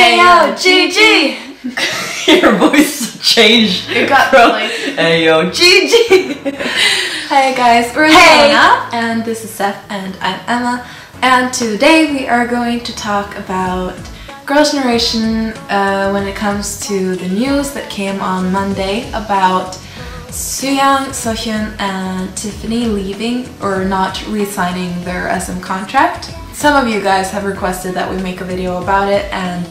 Ayo, GG! Your voice changed. It got from like... Ayo, GG! Hey guys, we're Leona, and this is Seph, and I'm Emma. And today we are going to talk about Girls' Generation when it comes to the news that came on Monday about Sooyoung, Seohyun, and Tiffany leaving or not re-signing their SM contract. Some of you guys have requested that we make a video about it, and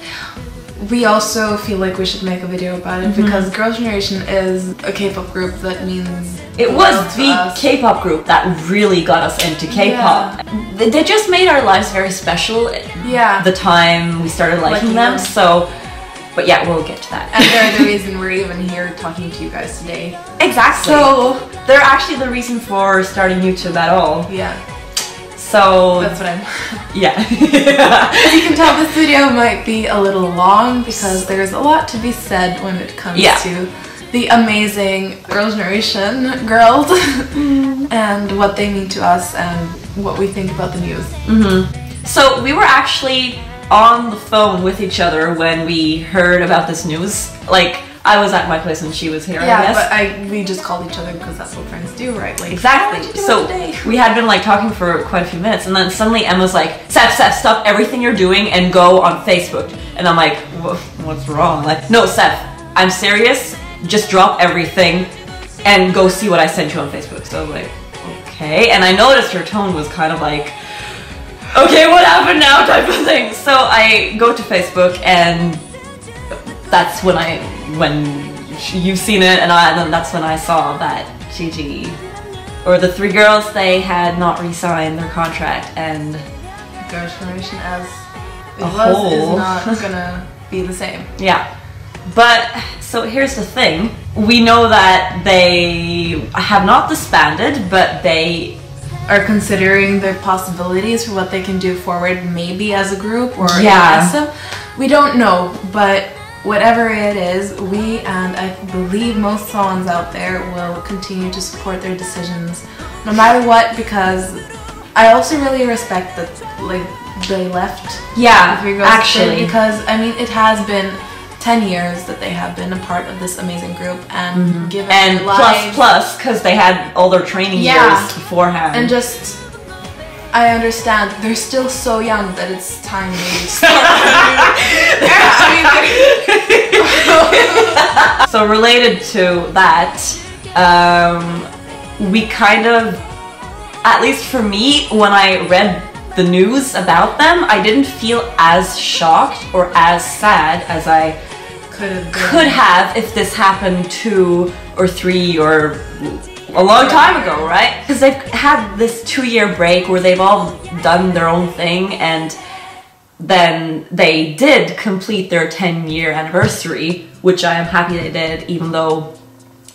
we also feel like we should make a video about it because Girls' Generation is a K-pop group that means it was the K-pop group that really got us into K-pop. Yeah. They just made our lives very special. Yeah. The time we started liking them. So, but yeah, we'll get to that. And they're the reason we're even here talking to you guys today. Exactly. So they're actually the reason for starting YouTube at all. Yeah. So that's what I'm... Yeah. As you can tell, this video might be a little long because there's a lot to be said when it comes to the amazing Girls' Generation girls and what they mean to us and what we think about the news. So we were actually on the phone with each other when we heard about this news. Like, I was at my place and she was here, I guess. But we just called each other because that's what friends do, right? Like, exactly. So we had been like talking for quite a few minutes, and then suddenly Emma's like, Seph, stop everything you're doing and go on Facebook. And I'm like, what's wrong? Like, no, Seph, I'm serious. Just drop everything and go see what I sent you on Facebook. So I was like, okay. And I noticed her tone was kind of like, okay, what happened now type of thing. So I go to Facebook, and that's when you've seen it, and then that's when I saw that GG, or the three girls, they had not re-signed their contract, and Girls' Generation as it was is not gonna be the same. Yeah. But, so here's the thing. We know that they have not disbanded, but they are considering their possibilities for what they can do forward, maybe as a group or as SM. We don't know, but whatever it is, we and I believe most Seohyuns out there will continue to support their decisions no matter what, because I also really respect that like they left. Yeah, actually. Because I mean, it has been 10 years that they have been a part of this amazing group, and given their lives, plus because they had all their training years beforehand. And just, I understand they're still so young that it's time maybe to start. So related to that, we kind of, at least for me, when I read the news about them, I didn't feel as shocked or as sad as I could have if this happened 2 or 3 or a long time ago, right? Because they've had this 2-year break where they've all done their own thing, and then they did complete their 10-year anniversary, which I am happy they did, even though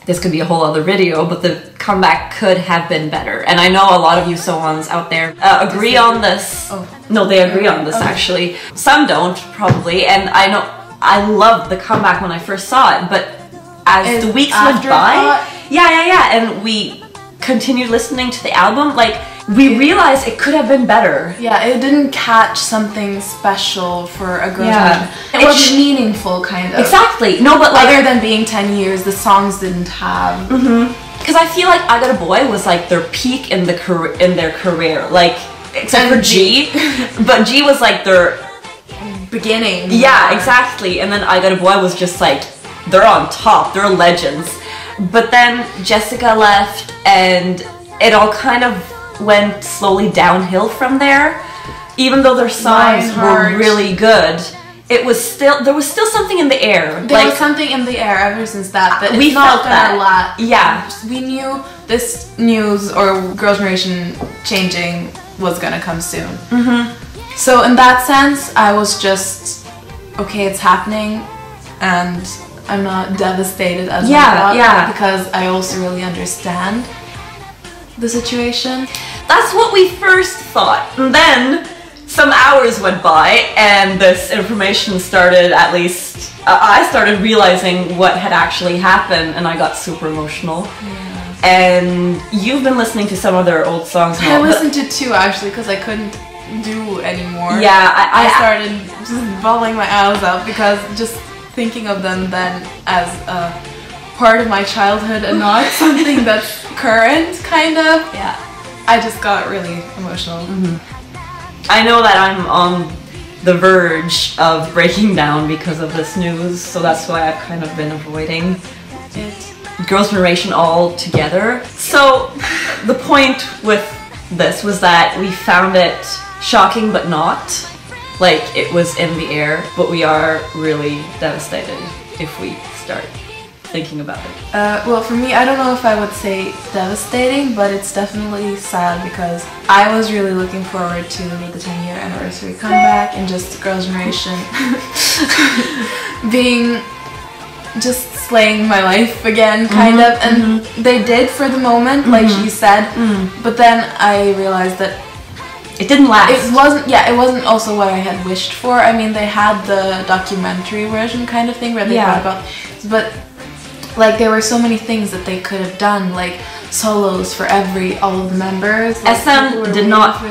this could be a whole other video, but the comeback could have been better. And I know a lot of you Seohyuns out there agree on this. No, they agree on this actually. Some don't, probably, and I know I loved the comeback when I first saw it, but as the weeks went by, and we continued listening to the album, like, we realized it could have been better. Yeah, it didn't catch something special for a Girls' Generation. It was meaningful, kind of. Exactly. No, but like, other than being 10 years, the songs didn't have. Because I feel like I Got a Boy was like their peak in their career, like, except for G. But G was like their beginning. Yeah, exactly. And then I Got a Boy was just like, they're on top, they're legends. But then Jessica left, and it all kind of went slowly downhill from there. Even though their songs were really good, there was still something in the air. There was something in the air ever since that, but we felt that a lot. Yeah, we knew this news or Girls' Generation changing was gonna come soon. So in that sense, I was just, okay, it's happening, and I'm not devastated as I thought, because I also really understand the situation. That's what we first thought, and then some hours went by and this information started, at least I started realizing what had actually happened, and I got super emotional. And you've been listening to some of their old songs now. I listened to 2 actually, because I couldn't do anymore. Yeah, I started just bawling my eyes out because just thinking of them then as a part of my childhood and not something that's current, kind of. Yeah. I just got really emotional. I know that I'm on the verge of breaking down because of this news, so that's why I've kind of been avoiding it. Girls' Generation all together. So the point with this was that we found it shocking but not. Like, it was in the air, but we are really devastated if we start thinking about it. Well, for me, I don't know if I would say devastating, but it's definitely sad because I was really looking forward to the 10-year anniversary comeback and just Girls' Generation being just slaying my life again, kind of, and they did for the moment, like she said, but then I realized that it didn't last. It wasn't also what I had wished for. I mean, they had the documentary version kind of thing where they thought about, but like there were so many things that they could have done, like solos for all of the members. Like, SM did not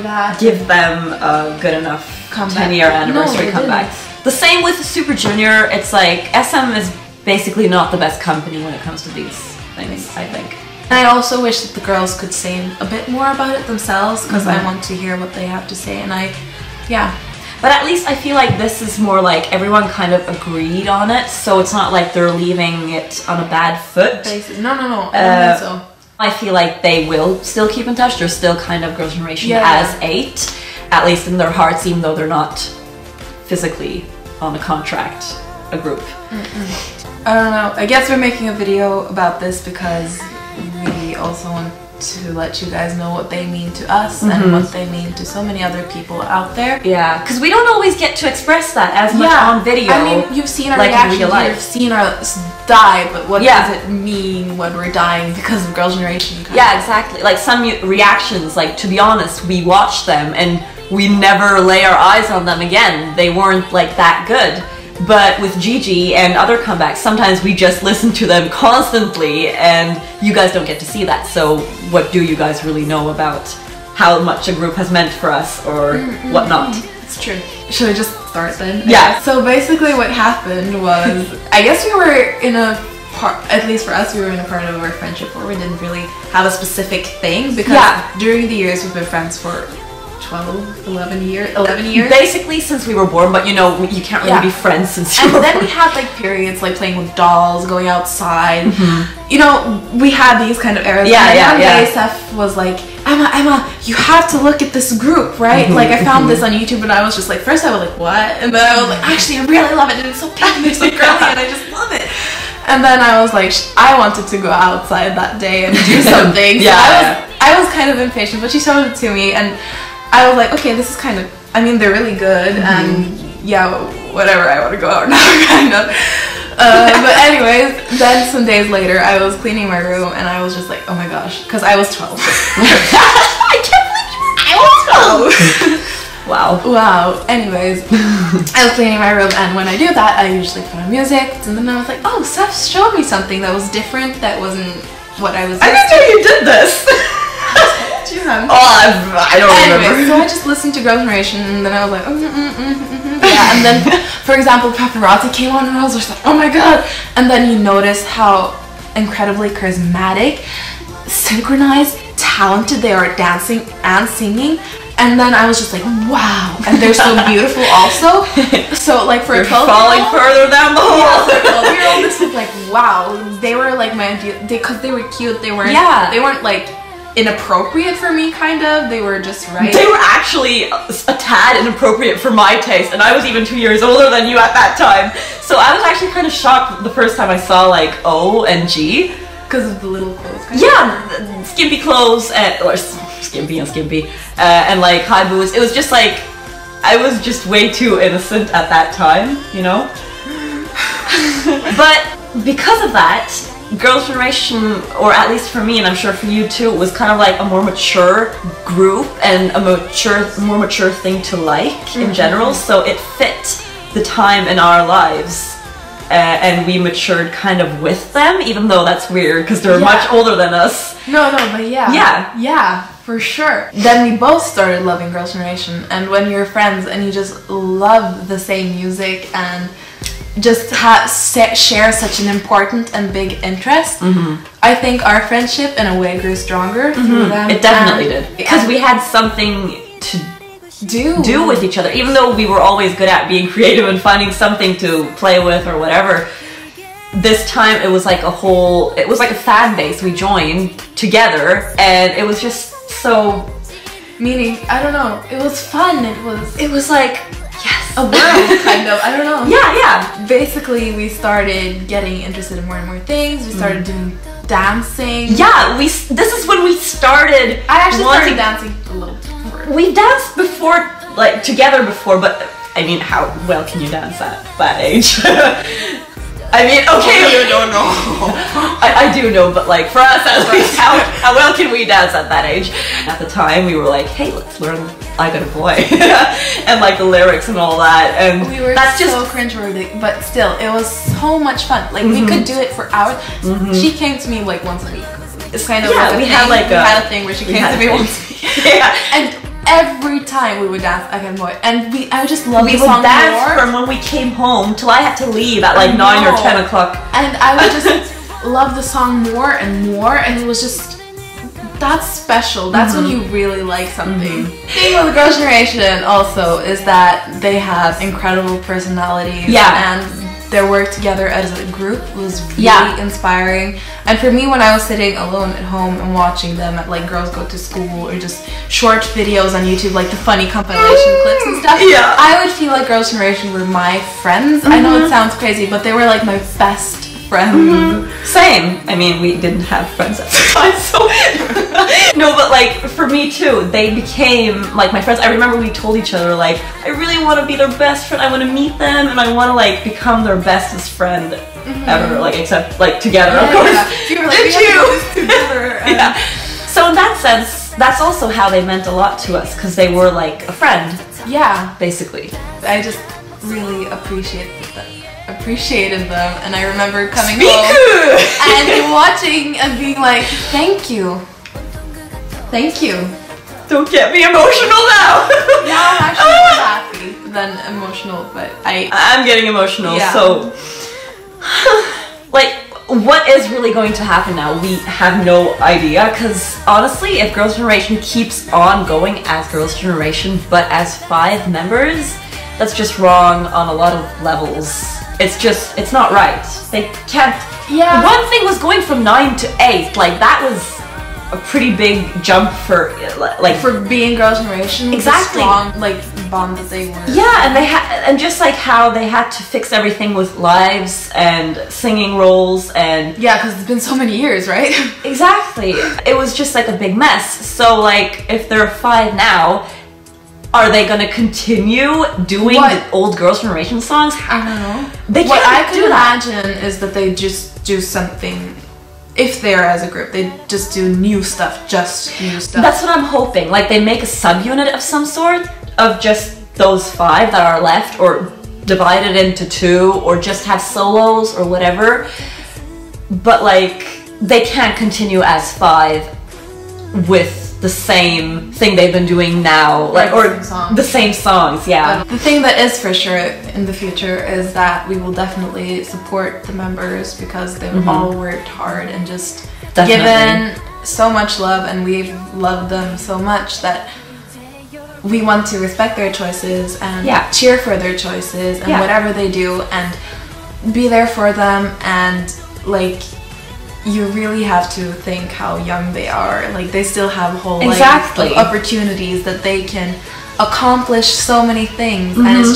give them a good enough 10-year anniversary comeback. The same with Super Junior. It's like SM is basically not the best company when it comes to these things, I think. And I also wish that the girls could say a bit more about it themselves because I want to hear what they have to say, and But at least I feel like this is more like everyone kind of agreed on it, so it's not like they're leaving it on a bad foot. No, I don't think so. I feel like they will still keep in touch. They're still kind of Girls' Generation as 8, at least in their hearts, even though they're not physically on a contract, a group. I don't know. I guess we're making a video about this because we also want to let you guys know what they mean to us and what they mean to so many other people out there. Yeah, because we don't always get to express that as much on video. I mean, you've seen our like reactions, in real life. you've seen us die, but what does it mean when we're dying because of Girls' Generation? Yeah, exactly. Like some reactions, like to be honest, we watched them and we never lay our eyes on them again. They weren't like that good. But with GG and other comebacks, sometimes we just listen to them constantly and you guys don't get to see that. So what do you guys really know about how much a group has meant for us or whatnot? It's true. Should I just start then? Yeah. So basically what happened was, I guess we were in a part, at least for us, we were in a part of our friendship where we didn't really have a specific thing because during the years we've been friends for 11 years. Basically since we were born, but you know, you can't really be friends since you were born. And then we had like periods like playing with dolls, going outside. You know, we had these kind of eras. One day Seph was like, Emma, you have to look at this group, right? Like I found this on YouTube and I was just like, first I was like, what? And then I was like, actually I really love it and it's so pink and it's so girly and I just love it. And then I was like, I wanted to go outside that day and do something. So I was kind of impatient, but she showed it to me and I was like, okay, this is kind of, I mean, they're really good, and yeah, whatever, I want to go out now, kind of. But anyways, then some days later, I was cleaning my room, and I was just like, oh my gosh, because I was 12. I can't believe I was 12! Wow. Anyways, I was cleaning my room, and when I do that, I usually put on music, and then I was like, oh, Seph showed me something that was different, that wasn't what I was used to. I didn't know you did this! I don't remember. So I just listened to Girls' Generation and then I was like, yeah. And then, for example, Paparazzi came on and I was just like, oh my god. And then you notice how incredibly charismatic, synchronized, talented they are at dancing and singing. And then I was just like, wow. And they're so beautiful also. So like for a 12-year-old, falling further down the hole. Yeah, for a 12-year-old, this was like, wow. They were like my, because they were cute. They weren't like inappropriate for me, kind of. They were just right. They were actually a tad inappropriate for my taste, and I was even 2 years older than you at that time. So I was actually kind of shocked the first time I saw like O and G. Because of the little clothes, kind of? Skimpy clothes, or skimpy, and like high boots. It was just like, I was just way too innocent at that time, you know? But because of that, Girls' Generation, or at least for me, and I'm sure for you too, was kind of like a more mature group and a more mature thing to like in general. So it fit the time in our lives, and we matured kind of with them, even though that's weird because they're much older than us. No, but yeah. For sure. Then we both started loving Girls' Generation, and when you're friends and you just love the same music and just share such an important and big interest, I think our friendship in a way grew stronger through them. It definitely did. Because we had something to do with each other. Even though we were always good at being creative and finding something to play with or whatever, this time it was like it was like a fan base we joined together, and it was just so... Meaning, I don't know, it was fun, it was like... Yes. A world, kind of. I don't know. Yeah. Basically, we started getting interested in more and more things. We started doing dancing. Yeah, this is when we started. I actually started dancing a little before. We danced before, like together before, but I mean, how well can you dance at that age? I mean, okay. You don't know. I do know, but like for us at least, how well can we dance at that age? At the time, we were like, hey, let's learn I Got a Boy and like the lyrics and all that, and we were so cringeworthy, but still, it was so much fun. Like we could do it for hours. She came to me like once a week. It's kind of like we had a thing where she came to me once a week. Yeah, and every time we would dance I Got a Boy, and I just loved the song more. We would dance from when we came home till I had to leave at like 9 or 10 o'clock. And I would just love the song more and more, and it was just, that's special. That's when you really like something. The thing with the Girls' Generation also is that they have incredible personalities. Yeah. And their work together as a group was really inspiring. And for me, when I was sitting alone at home and watching them at like Girls Go to School or just short videos on YouTube, like the funny compilation clips and stuff, I would feel like Girls' Generation were my friends. I know it sounds crazy, but they were like my best friends. Same. I mean, we didn't have friends at the time, so no, but like for me too, they became like my friends. I remember we told each other like, I really want to be their best friend. I want to meet them, and I want to like become their bestest friend ever. Like except like together, of course. You were like, we have to do this together. So in that sense, that's also how they meant a lot to us, because they were like a friend. Yeah, basically. I just really appreciated them, and I remember coming home and watching and being like, thank you. Don't get me emotional now. Now I'm actually more happy than emotional, but I'm getting emotional. So like, what is really going to happen now? We have no idea, because honestly, if Girls' Generation keeps on going as Girls' Generation but as 5 members, that's just wrong on a lot of levels. It's not right. They can't. Yeah. One thing was going from 9 to 8. Like that was a pretty big jump for like for being Girls' Generation. Exactly. The strong like bond that they were. Yeah, and and just like how they had to fix everything with lives and singing roles and because it's been so many years, right? Exactly. It was just like a big mess. So like, if there are 5 now, are they gonna continue doing the old Girls' Generation songs? I don't know. They can't what I could imagine is that they just do something. If they're as a group, they just do new stuff, just new stuff. That's what I'm hoping. Like they make a subunit of some sort of just those 5 that are left, or divide it into 2, or just have solos or whatever. But like, they can't continue as 5 with the same thing they've been doing now, like, or the same songs. The thing that is for sure in the future is that we will definitely support the members, because they've all worked hard and just given so much love, and we've loved them so much that we want to respect their choices and cheer for their choices and whatever they do, and be there for them. And like, you really have to think how young they are. Like, they still have a whole life of opportunities that they can accomplish so many things, and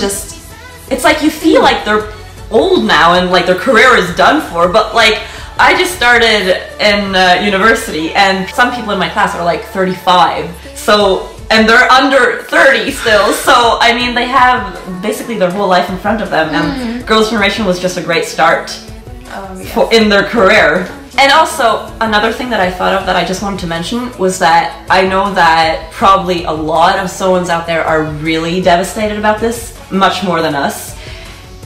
it's like you feel like they're old now and like their career is done for, but like, I just started in university, and some people in my class are like 35, so, and they're under 30 still, so I mean, they have basically their whole life in front of them, and Girls' Generation was just a great start in their career. And also, another thing that I thought of that I just wanted to mention was that I know that probably a lot of Seohyuns out there are really devastated about this, much more than us.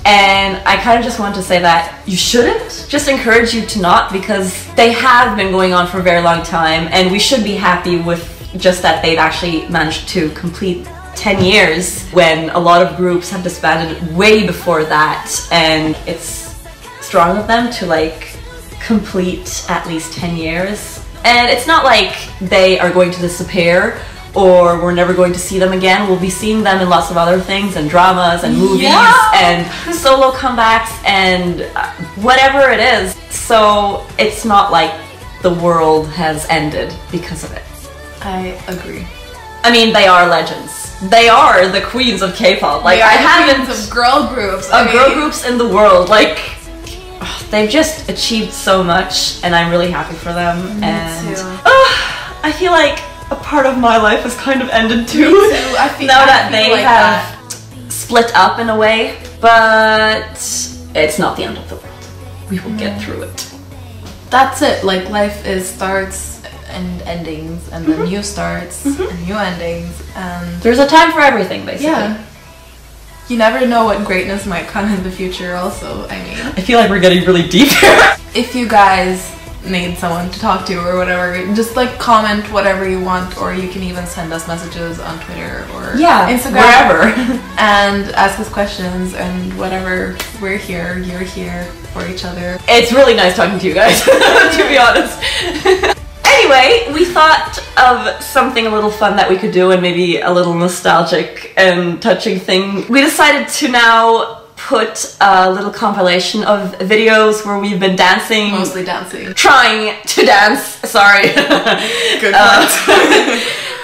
And I kind of just wanted to say that you shouldn't. Just encourage you to not, because they have been going on for a very long time, and we should be happy with just that they've actually managed to complete 10 years when a lot of groups have disbanded way before that, and it's strong of them to like complete at least 10 years. And it's not like they are going to disappear or we're never going to see them again. We'll be seeing them in lots of other things, and dramas and movies and solo comebacks and whatever it is. So it's not like the world has ended because of it. I agree. I mean, they are legends. They are the queens of K-pop. Like, I haven't of girl groups. Girl groups in the world. Like, they've just achieved so much, and I'm really happy for them. Me and too. I feel like a part of my life has kind of ended too. Me too. Now that they have split up in a way, but it's not the end of the world. We will get through it. That's it. Like, life is starts and endings, and then new starts and new endings, and there's a time for everything, basically. Yeah. You never know what greatness might come in the future also, I mean. I feel like we're getting really deep here. If you guys need someone to talk to or whatever, just like comment whatever you want, or you can even send us messages on Twitter or Instagram, wherever, and ask us questions and whatever. We're here, you're here for each other. It's really nice talking to you guys, to be honest. Anyway, we thought of something a little fun that we could do, and maybe a little nostalgic and touching thing. We decided to now put a little compilation of videos where we've been dancing. Mostly dancing. Trying to dance, sorry. Good point.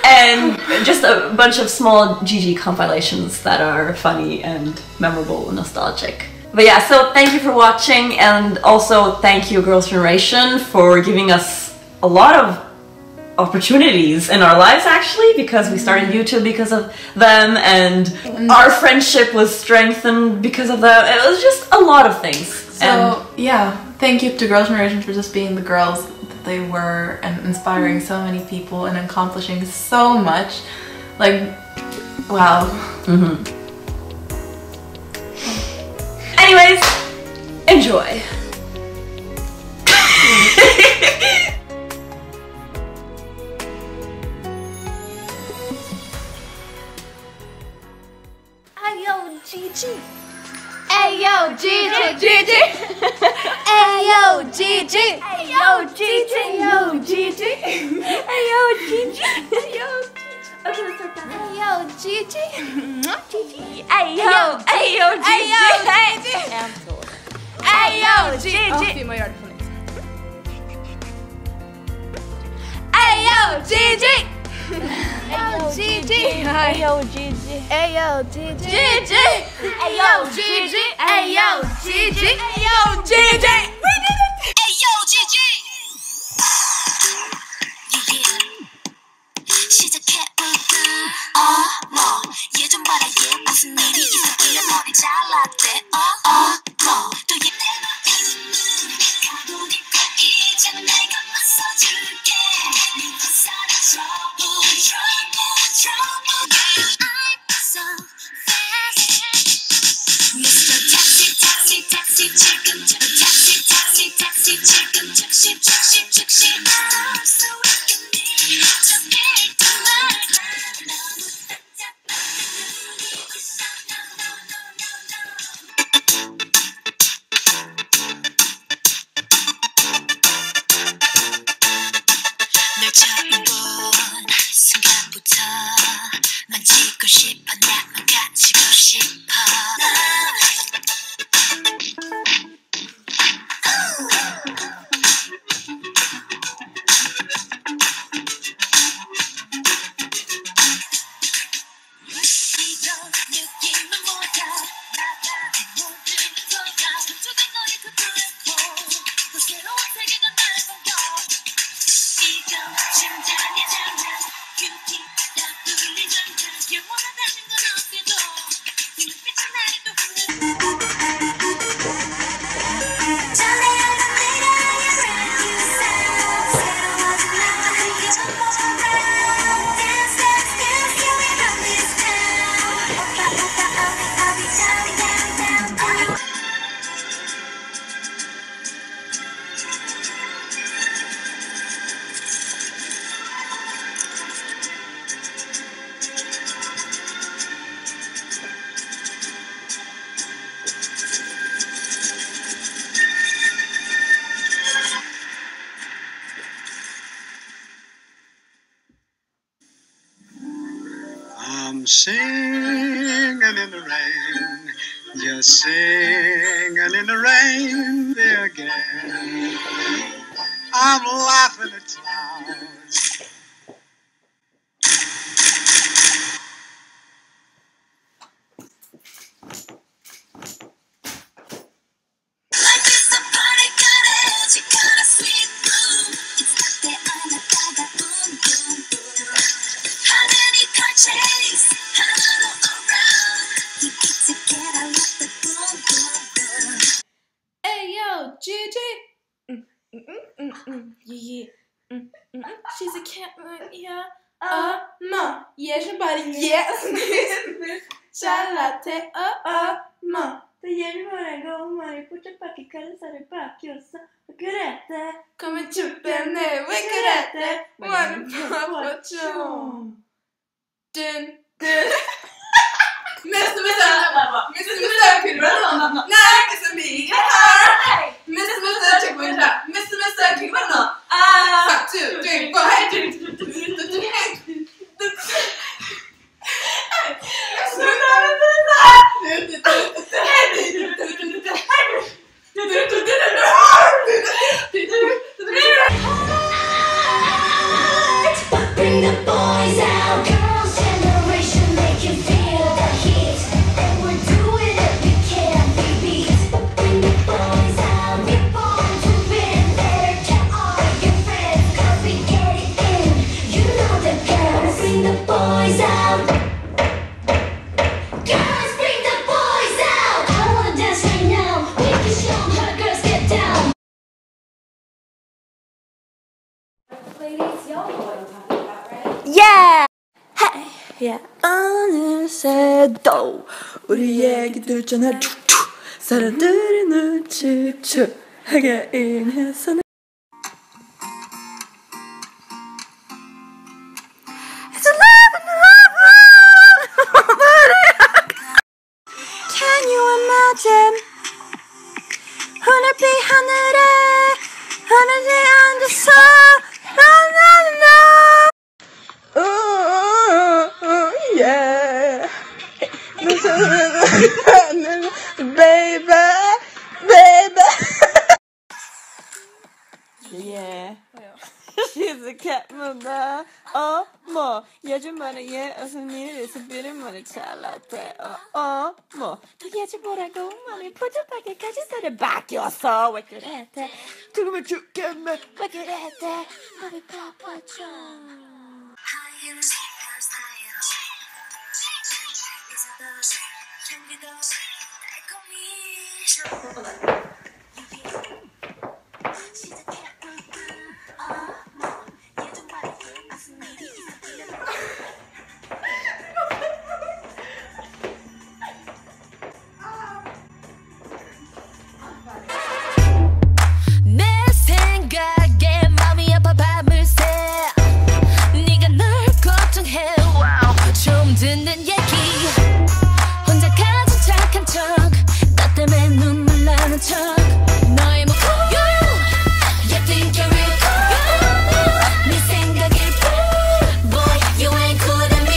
And just a bunch of small GG compilations that are funny and memorable and nostalgic. But yeah, so thank you for watching, and also thank you, Girls' Generation, for giving us a lot of opportunities in our lives, actually, because we started YouTube because of them, and our friendship was strengthened because of them. It was just a lot of things. So yeah, thank you to Girls' Generation for just being the girls that they were, and inspiring so many people and accomplishing so much. Like, wow. Anyways, enjoy. GG. Ayo GG GG. Ayo GG. Ayo GG. Ayo GG. Ayo GG. Ayo. Okay, let's start that. Ayo GG. GG. Ayo ayo GG. Ayo GG. Vi må gjøre det på nytt. Ayo GG. Ayo GG. Ayo GG. Ayo GG. GG. Ayo GG. Ayo GG. Ayo GG. We did it. Ayo GG. 시작해볼까? 어머 얘 좀 봐라 얘 무슨 일이 있었길래 머리 잘랐대. 어머 또 얘 가고 싶어 이제는 내가 맞서줄게. 네가 사라져. singing in the rain, just singing in the rain there again. I'm laughing at clouds. Like it's the party got it, you got a sweet bloom. It's not that I'm a gaga boom boom boom. How many car chase, hello around. You get together with the boom boom boom. Hey yo, GG. Yeah. She's a cat, yeah. Ma, yeah, somebody, yes. Charlotte, ma. 또 얘를 보내고 말이 뿌듯하게 가르사를 바뀌었어. 왜 그랬대? Come 춥다네, 왜 그랬대? 뭐하는 바보죠? 든. Mr. 그러나 나 그래서 미가 Mr. check Mr. 그러나 1, 2, 3, 4, Bring the boys out, girls' generation, make you feel the heat. And we're doing it, we can't be beat. Bring the boys out, we're born to win. Better get all your friends, 'cause we get it in. You know the girls. Bring the boys out. Girls, bring the boys out. I wanna dance right now. We can show 'em how the girls get down. Ladies, y'all know what I'm talking about, right? Yeah! Hey! Yeah. 어느새 또 우리 얘기 들잖아. 사람들은 칙칙하게 인해서 It's a love and love. Can you imagine? 하늘빛 하늘에 하늘에 앉아서 yeah. baby. Yeah. She's a cat mother. 뭐 요즘 말에 얘 무슨 일 있어 비름만에 잘났대. 뭐 또 예전 뭐라고 마음이 포접하게 가지사를 바뀌었어. 왜 그랬대? 들으면 죽겠네. 왜 그랬대? 마음이 바빠져. 내 생각에 마음이 아파 밤을 새 네가 널 걱정해 좀 듣는 얘기 혼자 가진 착한 척 나 때문에 눈물 나는 척 너의 목 You think you're real cool 네 생각일 뿐 Boy you ain't cool than me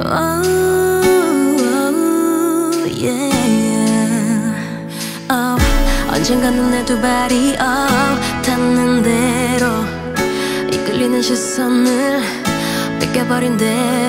Oh yeah 언젠가 눈에 두 발이 닿는 대로 이끌리는 시선을 뺏겨버린 대로